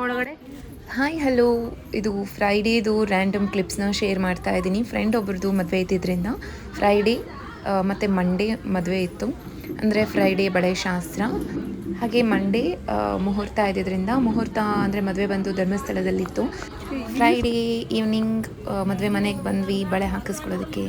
ಒಳಗಡೆ hi hello, ಇದು ಫ್ರೈಡೇದು random ಕ್ಲಿಪ್ಸ್ನ share ಮಾಡ್ತಾ ಇದ್ದೀನಿ. ಫ್ರೆಂಡ್ ಒಬ್ರದ್ದು ಮದುವೆ ಇದ್ದಿದ್ದರಿಂದ ಫ್ರೈಡೇ ಮತ್ತು ಮಂಡೇ ಮದುವೆ ಇತ್ತು. ಅಂದರೆ ಫ್ರೈಡೇ ಬಳೆ ಶಾಸ್ತ್ರ, ಹಾಗೆ ಮಂಡೇ ಮುಹೂರ್ತ ಇದ್ದಿದ್ದರಿಂದ, ಮುಹೂರ್ತ ಅಂದರೆ ಮದುವೆ ಬಂದು ಧರ್ಮಸ್ಥಳದಲ್ಲಿತ್ತು. ಫ್ರೈಡೇ ಈವ್ನಿಂಗ್ ಮದುವೆ ಮನೆಗೆ ಬಂದ್ವಿ ಬಳೆ ಹಾಕಿಸ್ಕೊಳ್ಳೋದಕ್ಕೆ.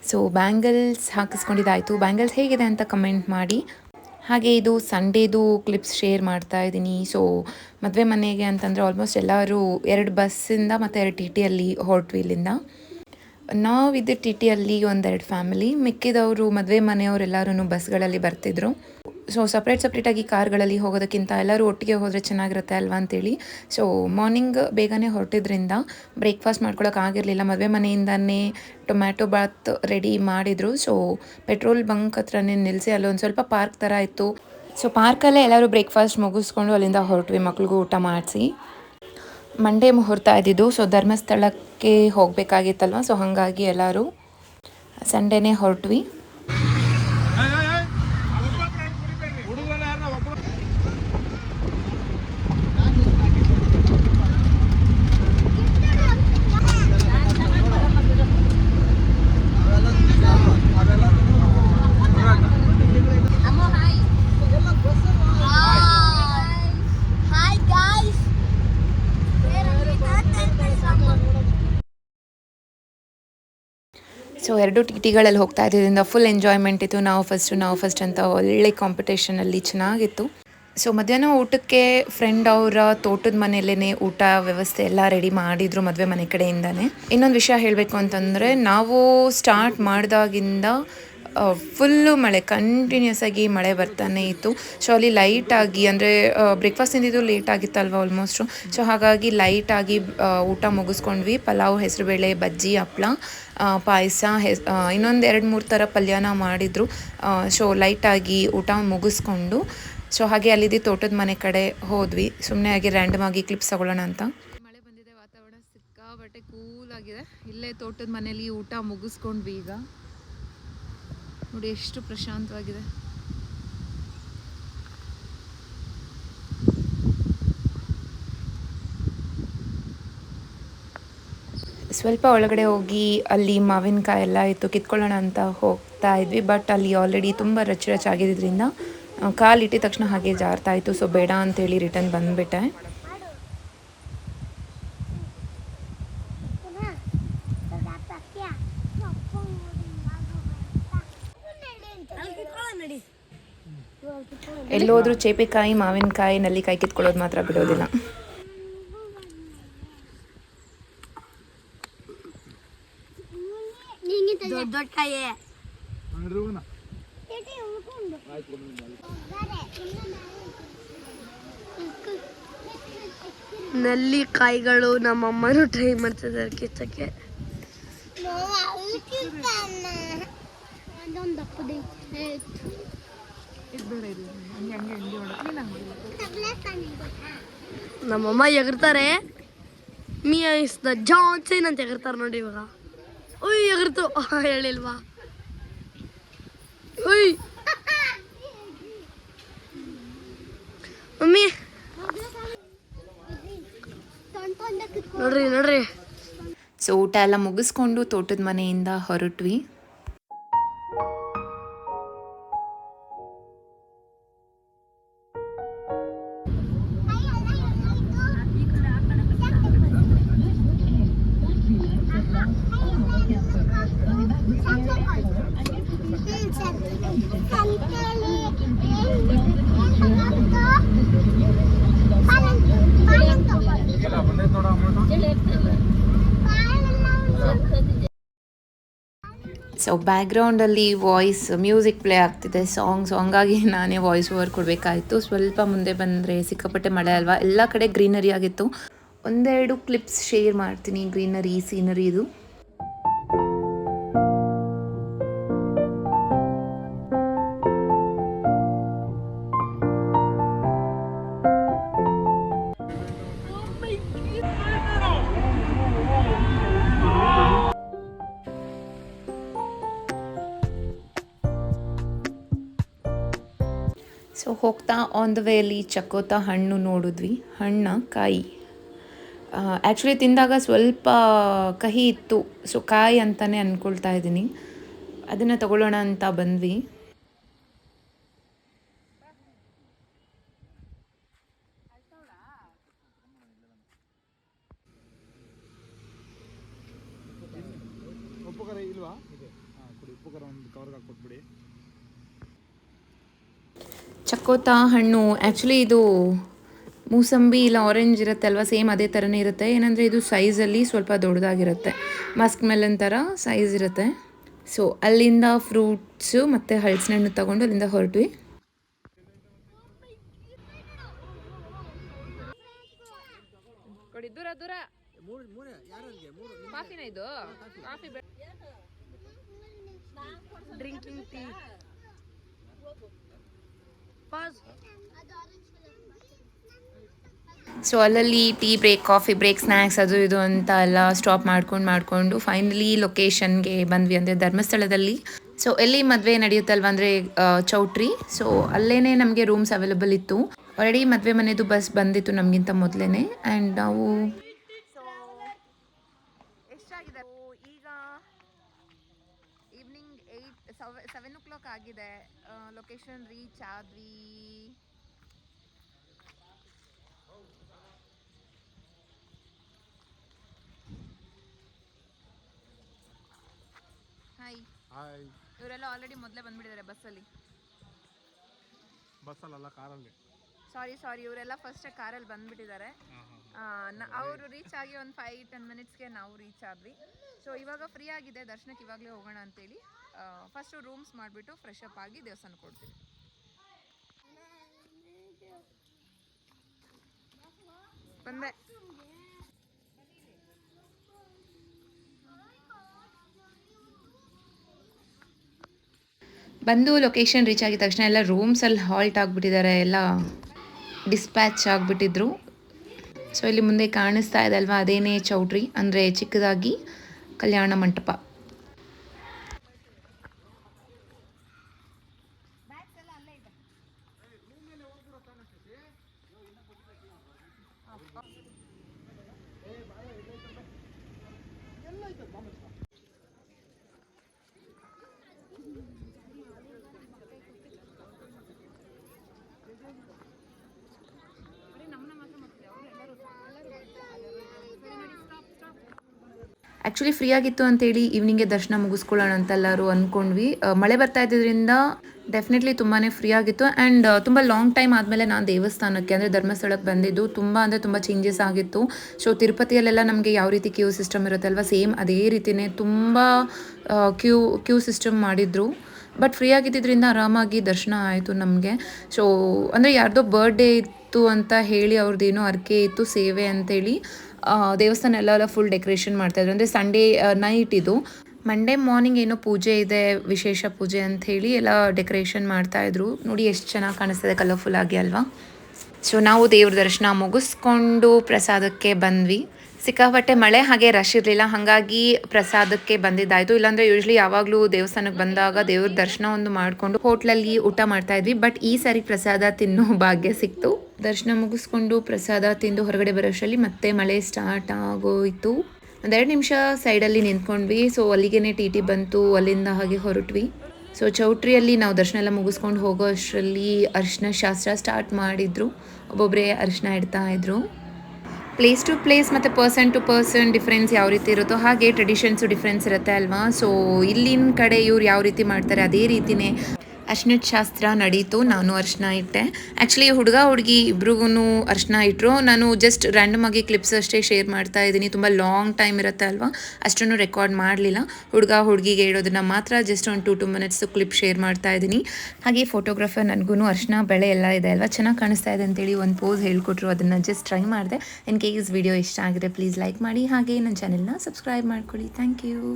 ಸೊ ಬ್ಯಾಂಗಲ್ಸ್ ಹಾಕಿಸ್ಕೊಂಡಿದ್ದಾಯಿತು. ಬ್ಯಾಂಗಲ್ಸ್ ಹೇಗಿದೆ ಅಂತ ಕಮೆಂಟ್ ಮಾಡಿ. ಹಾಗೆ ಇದು ಸಂಡೇದು ಕ್ಲಿಪ್ಸ್ ಶೇರ್ ಮಾಡ್ತಾ ಇದ್ದೀನಿ. ಸೊ ಮದುವೆ ಮನೆಗೆ ಅಂತಂದರೆ ಆಲ್ಮೋಸ್ಟ್ ಎಲ್ಲರೂ 2 ಬಸ್ಸಿಂದ ಮತ್ತು 2 ಟಿ ಟಿಯಲ್ಲಿ ಹೊರಟ್ವಿ ಇಲ್ಲಿಂದ. ನಾವಿದ್ದ ಟಿ ಟಿಯಲ್ಲಿ 1-2 ಫ್ಯಾಮಿಲಿ, ಮಿಕ್ಕಿದವರು ಮದುವೆ ಮನೆಯವರೆಲ್ಲರೂ ಬಸ್ಗಳಲ್ಲಿ ಬರ್ತಿದ್ರು. ಸೊ ಸಪ್ರೇಟಾಗಿ ಕಾರ್ಗಳಲ್ಲಿ ಹೋಗೋದಕ್ಕಿಂತ ಎಲ್ಲರೂ ಒಟ್ಟಿಗೆ ಹೋದರೆ ಚೆನ್ನಾಗಿರುತ್ತೆ ಅಲ್ವಾ ಅಂತೇಳಿ. ಸೊ ಮಾರ್ನಿಂಗ್ ಬೇಗನೆ ಹೊರಟಿದ್ರಿಂದ ಬ್ರೇಕ್ಫಾಸ್ಟ್ ಮಾಡ್ಕೊಳಕ್ಕೆ ಆಗಿರಲಿಲ್ಲ. ಮದುವೆ ಮನೆಯಿಂದನೇ ಟೊಮ್ಯಾಟೊ ಬಾತ್ ರೆಡಿ ಮಾಡಿದರು. ಸೊ ಪೆಟ್ರೋಲ್ ಬಂಕ್ ಹತ್ರನೇ ನಿಲ್ಲಿಸಿ ಅಲ್ಲೊಂದು ಸ್ವಲ್ಪ ಪಾರ್ಕ್ ಥರ ಇತ್ತು. ಸೊ ಪಾರ್ಕಲ್ಲೇ ಎಲ್ಲರೂ ಬ್ರೇಕ್ಫಾಸ್ಟ್ ಮುಗಿಸ್ಕೊಂಡು ಅಲ್ಲಿಂದ ಹೊರಟ್ವಿ ಮಕ್ಳಿಗೂ ಊಟ ಮಾಡಿಸಿ. ಮಂಡೇ ಮುಹೂರ್ತ ಇದ್ದಿದ್ದು. ಸೊ ಧರ್ಮಸ್ಥಳಕ್ಕೆ ಹೋಗಬೇಕಾಗಿತ್ತಲ್ವ, ಸೊ ಹಾಗಾಗಿ ಎಲ್ಲರೂ ಸಂಡೇನೇ ಹೊರಟ್ವಿ. ಸೊ 2 ಟಿ ಟಿಗಳಲ್ಲಿ ಹೋಗ್ತಾ ಇದ್ದಿದ್ದರಿಂದ ಫುಲ್ ಎಂಜಾಯ್ಮೆಂಟ್ ಇತ್ತು. ನಾವು ಫಸ್ಟ್ ಅಂತ ಒಳ್ಳೆ ಕಾಂಪಿಟೇಷನಲ್ಲಿ ಚೆನ್ನಾಗಿತ್ತು. ಸೊ ಮಧ್ಯಾಹ್ನ ಊಟಕ್ಕೆ ಫ್ರೆಂಡ್ ಅವರ ತೋಟದ ಮನೆಯಲ್ಲೇ ಊಟ ವ್ಯವಸ್ಥೆ ಎಲ್ಲ ರೆಡಿ ಮಾಡಿದರು ಮದುವೆ ಮನೆ ಕಡೆಯಿಂದನೇ. ಇನ್ನೊಂದು ವಿಷಯ ಹೇಳಬೇಕು ಅಂತಂದರೆ, ನಾವು ಸ್ಟಾರ್ಟ್ ಮಾಡಿದಾಗಿಂದ ಫುಲ್ಲು ಮಳೆ, ಕಂಟಿನ್ಯೂಸ್ ಆಗಿ ಮಳೆ ಬರ್ತಾನೆ ಇತ್ತು. ಸೊ ಅಲ್ಲಿ ಲೈಟಾಗಿ ಅಂದರೆ ಬ್ರೇಕ್ಫಾಸ್ಟ್ ತಿಂದಿದ್ದು ಲೇಟ್ ಆಗಿತ್ತಲ್ವ ಆಲ್ಮೋಸ್ಟು. ಸೊ ಹಾಗಾಗಿ ಲೈಟಾಗಿ ಊಟ ಮುಗಿಸ್ಕೊಂಡ್ವಿ. ಪಲಾವ್, ಹೆಸರುಬೇಳೆ, ಬಜ್ಜಿ, ಹಪ್ಪಳ, ಪಾಯಸ, ಇನ್ನೊಂದು 2-3 ಥರ ಪಲ್ಯನ ಮಾಡಿದರು. ಸೊ ಲೈಟಾಗಿ ಊಟ ಮುಗಿಸ್ಕೊಂಡು ಸೊ ಹಾಗೆ ಅಲ್ಲಿದ್ದು ತೋಟದ ಮನೆ ಕಡೆ ಹೋದ್ವಿ. ಸುಮ್ಮನೆ ಆಗಿ ರ್ಯಾಂಡಮ್ ಆಗಿ ಕ್ಲಿಪ್ಸ್ ತಗೊಳ್ಳೋಣ ಅಂತ. ಮಳೆ ಬಂದಿದೆ, ವಾತಾವರಣ ಸಿಕ್ಕಾಬಟ್ಟೆ ಕೂಲ್ ಆಗಿದೆ. ಇಲ್ಲೇ ತೋಟದ ಮನೇಲಿ ಊಟ ಮುಗಿಸ್ಕೊಂಡ್ವಿ. ಈಗ ನೋಡಿ ಎಷ್ಟು ಪ್ರಶಾಂತವಾಗಿದೆ. ಸ್ವಲ್ಪ ಒಳಗಡೆ ಹೋಗಿ ಅಲ್ಲಿ ಮಾವಿನಕಾಯಿ ಎಲ್ಲ ಇತ್ತು, ಕಿತ್ಕೊಳ್ಳೋಣ ಅಂತ ಹೋಗ್ತಾ ಇದ್ವಿ. ಬಟ್ ಅಲ್ಲಿ ಆಲ್ರೆಡಿ ತುಂಬ ರಚ್ಚಾಗಿದ್ದರಿಂದ ಕಾಲಿಟ್ಟಿದ ತಕ್ಷಣ ಹಾಗೆ ಜಾರ್ತಾ ಇತ್ತು. ಸೊ ಬೇಡ ಅಂತೇಳಿ ರಿಟರ್ನ್ ಬಂದುಬಿಟ್ಟೆ. ಎಲ್ಲೋದ್ರೂ ಚೇಪೆಕಾಯಿ, ಮಾವಿನಕಾಯಿ, ನಲ್ಲಿಕಾಯಿ ಕಿತ್ಕೊಳ್ಳೋದು ಮಾತ್ರ ಬಿಡೋದಿಲ್ಲ. ನಲ್ಲಿಕಾಯಿಗಳು ನಮ್ಮಮ್ಮನೂ ಟ್ರೈ ಮಾಡ್ತಿದ್ದಾರೆ ಕಿತ್ತಕ್ಕೆ. ನಮ್ಮಮ್ಮ ಎಗರ್ತಾರೆ. ಮಿಯಾ ಇಸ್ ದ ಜಾನ್ಸನ್ ಅಂತ ಎಗರ್ತಾರೆ ನೋಡಿ. ಇವಾಗ ಉಯ್ ಎಗರ್ತು, ಹೇಳಿಲ್ವಾ? ಉಯ್ ಮಮ್ಮಿ ನೋಡ್ರಿ. ಸೊ ಊಟ ಎಲ್ಲ ಮುಗಿಸ್ಕೊಂಡು ತೋಟದ ಮನೆಯಿಂದ ಹೊರಟ್ವಿ. ಸೊ ಬ್ಯಾಕ್ಗ್ರೌಂಡಲ್ಲಿ ವಾಯ್ಸ್ ಮ್ಯೂಸಿಕ್ ಪ್ಲೇ ಆಗ್ತಿದೆ, ಸಾಂಗಾಗಿ ನಾನೇ ವಾಯ್ಸ್ ಓವರ್ ಕೊಡಬೇಕಾಯಿತು. ಸ್ವಲ್ಪ ಮುಂದೆ ಬಂದರೆ ಸಿಕ್ಕಾಪಟ್ಟೆ ಮಳೆ ಅಲ್ವಾ, ಎಲ್ಲ ಕಡೆ ಗ್ರೀನರಿ ಆಗಿತ್ತು. ಒಂದೆರಡು ಕ್ಲಿಪ್ಸ್ ಶೇರ್ ಮಾಡ್ತೀನಿ ಗ್ರೀನರಿ ಸೀನರಿದು. ಸೊ ಹೋಗ್ತಾ ಆನ್ ದ ವೇಲಿ ಚಕೋತ ಹಣ್ಣು ನೋಡಿದ್ವಿ. ಕಾಯಿ ಆ್ಯಕ್ಚುಲಿ ತಿಂದಾಗ ಸ್ವಲ್ಪ ಕಹಿ ಇತ್ತು, ಸೊ ಕಾಯಿ ಅಂತಲೇ ಅಂದ್ಕೊಳ್ತಾ ಇದ್ದೀನಿ. ಅದನ್ನು ತಗೊಳ್ಳೋಣ ಅಂತ ಬಂದ್ವಿ. ಚಕೋತ ಹಣ್ಣು ಆ್ಯಕ್ಚುಲಿ ಇದು ಮೂಸಂಬಿ ಇಲ್ಲ ಆರೆಂಜ್ ಇರುತ್ತೆ ಅಲ್ವಾ, ಸೇಮ್ ಅದೇ ಥರನೇ ಇರುತ್ತೆ. ಏನಂದರೆ ಇದು ಸೈಜಲ್ಲಿ ಸ್ವಲ್ಪ ದೊಡ್ಡದಾಗಿರುತ್ತೆ, ಮಸ್ಕ್ ಮೆಲನ್ ಥರ ಸೈಜ್ ಇರುತ್ತೆ. ಸೊ ಅಲ್ಲಿಂದ ಫ್ರೂಟ್ಸು ಮತ್ತು ಹಲಸಿನ ಹಣ್ಣು ತೊಗೊಂಡು ಅಲ್ಲಿಂದ ಹೊರಟ್ವಿ. Drinking tea pass. ಸೊ ಅಲ್ಲಲ್ಲಿ tea break, coffee break, snacks ಅದು ಇದು ಅಂತ ಎಲ್ಲ ಸ್ಟಾಪ್ ಮಾಡ್ಕೊಂಡು ಫೈನಲಿ ಲೊಕೇಶನ್ಗೆ ಬಂದ್ವಿ, ಅಂದರೆ ಧರ್ಮಸ್ಥಳದಲ್ಲಿ. ಸೊ ಎಲ್ಲಿ ಮದುವೆ ನಡೆಯುತ್ತಲ್ವ ಅಂದರೆ ಚೌಟ್ರಿ, ಸೊ ಅಲ್ಲೇ ನಮಗೆ ರೂಮ್ಸ್ ಅವೈಲೇಬಲ್ ಇತ್ತು. ಆಲ್ರೆಡಿ ಮದುವೆ ಮನೆಯದು ಬಸ್ ಬಂದಿತ್ತು ನಮಗಿಂತ ಮೊದಲೇ. ಆ್ಯಂಡ್ ನಾವು ಎಷ್ಟಾಗಿದೆ ಈಗ ಈವ್ನಿಂಗ್ 7 o'clock ಆಗಿದೆ. ಲೊಕೇಶನ್ ರೀಚ್ ಆದ್ವಿ. ಹಾಯ್. ಇವರೆಲ್ಲ ಆಲ್ರೆಡಿ ಮೊದಲೇ ಬಂದ್ಬಿಟ್ಟಿದ್ದಾರೆ ಬಸ್ಸಲ್ಲಿ. ಬಸ್ಸಲ್ಲ, ಕಾರಲ್ಲಿ. ಸಾರಿ ಇವರೆಲ್ಲ ಫಸ್ಟ್ ಕಾರಲ್ಲಿ ಬಂದ್ಬಿಟ್ಟಿದ್ದಾರೆ. ಅವರು ರೀಚ್ ಆಗಿ ಒಂದು 5-10 minutesಗೆ ನಾವು ರೀಚ್ ಆದ್ವಿ. ಸೊ ಇವಾಗ ಫ್ರೀ ಆಗಿದೆ, ದರ್ಶನಕ್ಕೆ ಇವಾಗಲೇ ಹೋಗೋಣ ಅಂತೇಳಿ ಫಸ್ಟು ರೂಮ್ಸ್ ಮಾಡಿಬಿಟ್ಟು ಫ್ರೆಶ್ ಅಪ್ ಆಗಿ ದೇವಸ್ಥಾನಕ್ಕೆ ಕೊಡ್ತೀವಿ. ಬಂದೆ. ಬಂದು ಲೊಕೇಶನ್ ರೀಚ್ ಆಗಿದ ತಕ್ಷಣ ಎಲ್ಲ ರೂಮ್ಸಲ್ಲಿ ಹಾಲ್ಟ್ ಆಗಿಬಿಟ್ಟಿದ್ದಾರೆ, ಎಲ್ಲ ಡಿಸ್ಪ್ಯಾಚ್ ಆಗಿಬಿಟ್ಟಿದ್ರು. ಸೊ ಇಲ್ಲಿ ಮುಂದೆ ಕಾಣಿಸ್ತಾ ಇದೆ ಅಲ್ವಾ, ಅದೇನೇ ಚೌಟ್ರಿ, ಅಂದರೆ ಚಿಕ್ಕದಾಗಿ ಕಲ್ಯಾಣ ಮಂಟಪ. ಆ್ಯಕ್ಚುಲಿ ಫ್ರೀ ಆಗಿತ್ತು ಅಂತೇಳಿ ಈವ್ನಿಂಗೆ ದರ್ಶನ ಮುಗಿಸ್ಕೊಳ್ಳೋಣ ಅಂತ ಎಲ್ಲರೂ ಅಂದ್ಕೊಂಡ್ವಿ. ಮಳೆ ಬರ್ತಾ ಇದ್ದಿದ್ದರಿಂದ ಡೆಫಿನೆಟ್ಲಿ ತುಂಬಾ ಫ್ರೀ ಆಗಿತ್ತು. ಆ್ಯಂಡ್ ತುಂಬ ಲಾಂಗ್ ಟೈಮ್ ಆದಮೇಲೆ ನಾನು ದೇವಸ್ಥಾನಕ್ಕೆ ಅಂದರೆ ಧರ್ಮಸ್ಥಳಕ್ಕೆ ಬಂದಿದ್ದು. ತುಂಬ ಚೇಂಜಸ್ ಆಗಿತ್ತು. ಸೊ ತಿರುಪತಿಯಲ್ಲೆಲ್ಲ ನಮಗೆ ಯಾವ ರೀತಿ ಕ್ಯೂ ಸಿಸ್ಟಮ್ ಇರುತ್ತೆ ಅಲ್ವಾ, ಸೇಮ್ ಅದೇ ರೀತಿಯೇ ತುಂಬ ಕ್ಯೂ ಸಿಸ್ಟಮ್ ಮಾಡಿದರು. ಬಟ್ ಫ್ರೀ ಆಗಿದ್ದರಿಂದ ಆರಾಮಾಗಿ ದರ್ಶನ ಆಯಿತು ನಮಗೆ. ಸೊ ಅಂದರೆ ಯಾರ್ದೋ ಬರ್ಡೇ ಇತ್ತು ಅಂತ ಹೇಳಿ ಅವ್ರದ್ದೇನೋ ಅರ್ಕೆ ಇತ್ತು, ಸೇವೆ ಅಂತೇಳಿ ದೇವಸ್ಥಾನ ಎಲ್ಲ ಫುಲ್ ಡೆಕೋರೇಷನ್ ಮಾಡ್ತಾಯಿದ್ರು. ಅಂದರೆ ಸಂಡೇ ನೈಟ್ ಇದು, ಮಂಡೇ ಮಾರ್ನಿಂಗ್ ಏನೋ ಪೂಜೆ ಇದೆ, ವಿಶೇಷ ಪೂಜೆ ಅಂತ ಹೇಳಿ ಎಲ್ಲ ಡೆಕೋರೇಷನ್ ಮಾಡ್ತಾಯಿದ್ರು. ನೋಡಿ ಎಷ್ಟು ಚೆನ್ನಾಗಿ ಕಾಣಿಸ್ತದೆ ಕಲರ್ಫುಲ್ ಆಗಿ ಅಲ್ವಾ. ಸೊ ನಾವು ದೇವ್ರ ದರ್ಶನ ಮುಗಿಸ್ಕೊಂಡು ಪ್ರಸಾದಕ್ಕೆ ಬಂದ್ವಿ. ಸಿಕ್ಕಾಪಟ್ಟೆ ಮಳೆ, ಹಾಗೆ ರಶ್ ಇರಲಿಲ್ಲ, ಹಾಗಾಗಿ ಪ್ರಸಾದಕ್ಕೆ ಬಂದಿದ್ದಾಯಿತು. ಇಲ್ಲಾಂದರೆ ಯೂಶ್ವಲಿ ಯಾವಾಗಲೂ ದೇವಸ್ಥಾನಕ್ಕೆ ಬಂದಾಗ ದೇವ್ರ ದರ್ಶನ ಒಂದು ಮಾಡಿಕೊಂಡು ಹೋಟ್ಲಲ್ಲಿ ಊಟ ಮಾಡ್ತಾಯಿದ್ವಿ. ಬಟ್ ಈ ಸಾರಿ ಪ್ರಸಾದ ತಿನ್ನೋ ಭಾಗ್ಯ ಸಿಕ್ತು. ದರ್ಶನ ಮುಗಿಸ್ಕೊಂಡು ಪ್ರಸಾದ ತಿಂದು ಹೊರಗಡೆ ಬರೋಷ್ಟರಲ್ಲಿ ಮತ್ತೆ ಮಳೆ ಸ್ಟಾರ್ಟ್ ಆಗೋಯಿತು. 1-2 ನಿಮಿಷ ಸೈಡಲ್ಲಿ ನಿಂತ್ಕೊಂಡ್ವಿ. ಸೊ ಅಲ್ಲಿಗೆ ಟಿ ಬಂತು, ಅಲ್ಲಿಂದ ಹಾಗೆ ಹೊರಟ್ವಿ. ಸೊ ಚೌಟ್ರಿಯಲ್ಲಿ ನಾವು ದರ್ಶನ ಎಲ್ಲ ಮುಗಿಸ್ಕೊಂಡು ಹೋಗೋ ಅಷ್ಟರಲ್ಲಿ ಅರಿಶಿನ ಶಾಸ್ತ್ರ ಸ್ಟಾರ್ಟ್ ಮಾಡಿದರು. ಒಬ್ಬೊಬ್ಬರೇ ಅರಿಶಿನ ಇಡ್ತಾ ಇದ್ರು. ಪ್ಲೇಸ್ ಟು ಪ್ಲೇಸ್ ಮತ್ತು ಪರ್ಸನ್ ಟು ಪರ್ಸನ್ ಡಿಫ್ರೆನ್ಸ್ ಯಾವ ರೀತಿ ಇರುತ್ತೋ ಹಾಗೆ ಟ್ರೆಡಿಷನ್ಸು ಡಿಫ್ರೆನ್ಸ್ ಇರುತ್ತೆ ಅಲ್ವಾ. ಸೊ ಇಲ್ಲಿನ ಕಡೆ ಇವ್ರು ಯಾವ ರೀತಿ ಮಾಡ್ತಾರೆ ಅದೇ ರೀತಿಯೇ ಅರ್ಶಿನದ ಶಾಸ್ತ್ರ ನಡೀತು. ನಾನು ಅರ್ಶಿನ ಇಟ್ಟೆ. ಆ್ಯಕ್ಚುಲಿ ಹುಡುಗಿ ಇಬ್ರಿಗೂ ಅರ್ಶಿನ ಇಟ್ಟರು. ನಾನು ಜಸ್ಟ್ ರ್ಯಾಂಡಮ್ ಆಗಿ ಕ್ಲಿಪ್ಸ್ ಅಷ್ಟೇ ಶೇರ್ ಮಾಡ್ತಾ ಇದ್ದೀನಿ. ತುಂಬ ಲಾಂಗ್ ಟೈಮ್ ಇರುತ್ತೆ ಅಲ್ವಾ, ಅಷ್ಟನ್ನು ರೆಕಾರ್ಡ್ ಮಾಡಲಿಲ್ಲ. ಹುಡುಗಿಗೆ ಇಡೋದನ್ನ ಮಾತ್ರ ಜಸ್ಟ್ ಒಂದು 2 ಮಿನಿಟ್ಸ್ ಕ್ಲಿಪ್ ಶೇರ್ ಮಾಡ್ತಾ ಇದ್ದೀನಿ. ಹಾಗೆ ಫೋಟೋಗ್ರಾಫರ್ ನನಗೂ ಅರ್ಶಿನ ಬೆಳೆ ಎಲ್ಲ ಇದೆ ಅಲ್ವಾ, ಚೆನ್ನಾಗಿ ಕಾಣಿಸ್ತಾ ಇದೆ ಅಂತೇಳಿ ಒಂದು ಪೋಸ್ ಹೇಳ್ಕೊಟ್ರು. ಅದನ್ನು ಜಸ್ಟ್ ಟ್ರೈ ಮಾಡಿದೆ. ಇನ್ ಕೇಸ್ ವಿಡಿಯೋ ಇಷ್ಟ ಆಗಿದೆ ಪ್ಲೀಸ್ ಲೈಕ್ ಮಾಡಿ, ಹಾಗೆ ನನ್ನ ಚಾನೆಲ್ನ ಸಬ್ಸ್ಕ್ರೈಬ್ ಮಾಡ್ಕೊಳ್ಳಿ. Thank you.